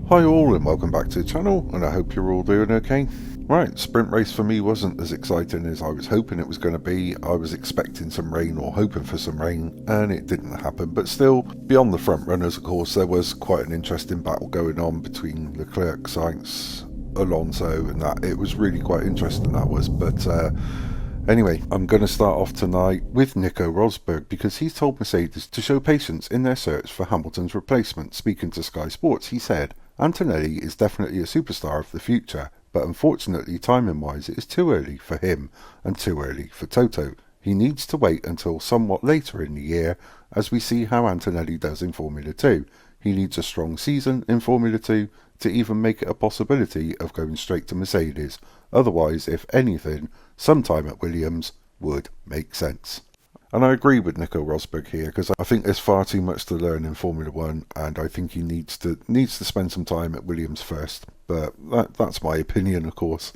Hi all and welcome back to the channel, and I hope you're all doing okay. Right, sprint race for me wasn't as exciting as I was hoping it was going to be. I was expecting some rain or hoping for some rain, and it didn't happen. But still, beyond the front runners, of course, there was quite an interesting battle going on between Leclerc, Sainz, Alonso, and that. It was really quite interesting, that was. But anyway, I'm going to start off tonight with Nico Rosberg, because he's told Mercedes to show patience in their search for Hamilton's replacement. Speaking to Sky Sports, he said, "Antonelli is definitely a superstar of the future, but unfortunately timing-wise it is too early for him and too early for Toto. He needs to wait until somewhat later in the year as we see how Antonelli does in Formula 2. He needs a strong season in Formula 2 to even make it a possibility of going straight to Mercedes. Otherwise, if anything, some time at Williams would make sense." And I agree with Nico Rosberg here, because I think there's far too much to learn in Formula 1, and I think he needs to spend some time at Williams first. But that's my opinion, of course.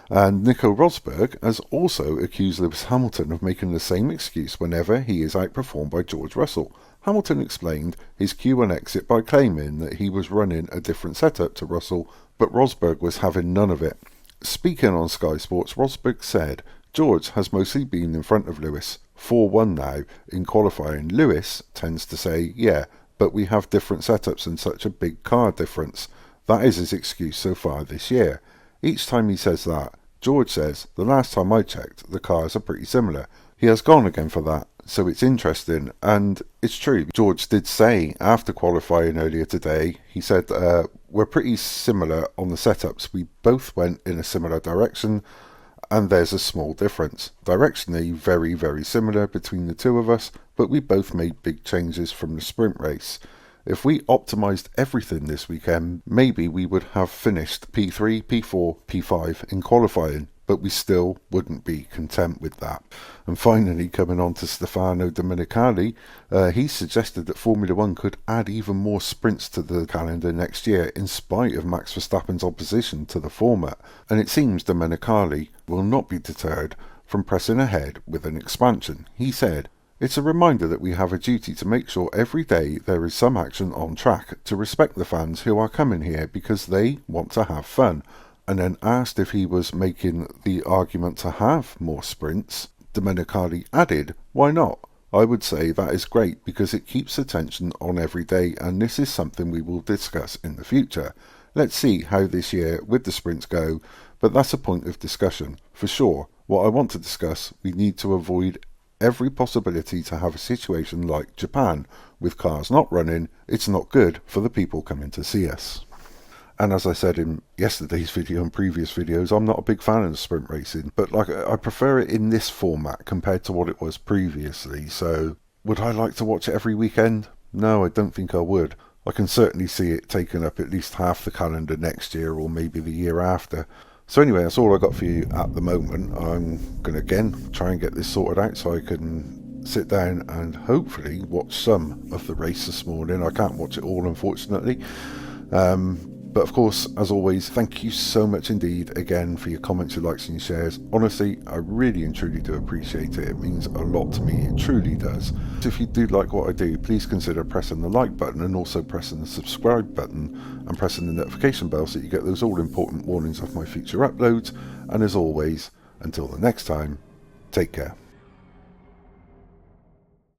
And Nico Rosberg has also accused Lewis Hamilton of making the same excuse whenever he is outperformed by George Russell. Hamilton explained his Q1 exit by claiming that he was running a different setup to Russell, but Rosberg was having none of it. Speaking on Sky Sports, Rosberg said, "George has mostly been in front of Lewis. 4-1 now. In qualifying, Lewis tends to say, yeah, but we have different setups and such a big car difference." That is his excuse so far this year. Each time he says that, George says, "The last time I checked, the cars are pretty similar." He has gone again for that, so it's interesting, and it's true. George did say after qualifying earlier today, he said, "We're pretty similar on the setups. We both went in a similar direction, and there's a small difference. Directionally, very, very similar between the two of us, but we both made big changes from the sprint race. If we optimised everything this weekend, maybe we would have finished P3, P4, P5 in qualifying, but we still wouldn't be content with that." And finally, coming on to Stefano Domenicali, he suggested that Formula 1 could add even more sprints to the calendar next year in spite of Max Verstappen's opposition to the format, and it seems Domenicali will not be deterred from pressing ahead with an expansion. He said, "It's a reminder that we have a duty to make sure every day there is some action on track, to respect the fans who are coming here because they want to have fun." And then asked if he was making the argument to have more sprints, Domenicali added, "Why not? I would say that is great because it keeps attention on every day, and this is something we will discuss in the future. Let's see how this year with the sprints go, but that's a point of discussion. For sure, what I want to discuss, we need to avoid every possibility to have a situation like Japan. With cars not running, it's not good for the people coming to see us." And as I said in yesterday's video and previous videos, I'm not a big fan of sprint racing, but I prefer it in this format compared to what it was previously. So would I like to watch it every weekend? No, I don't think I would. I can certainly see it taking up at least half the calendar next year or maybe the year after. So anyway, that's all I got for you at the moment. I'm going to again try and get this sorted out so I can sit down and hopefully watch some of the race this morning. I can't watch it all, unfortunately. But of course, as always, thank you so much indeed again for your comments, your likes and your shares. Honestly, I really and truly do appreciate it. It means a lot to me, it truly does. So if you do like what I do, please consider pressing the like button and also pressing the subscribe button and pressing the notification bell so you get those all important warnings of my future uploads. And as always, until the next time, take care.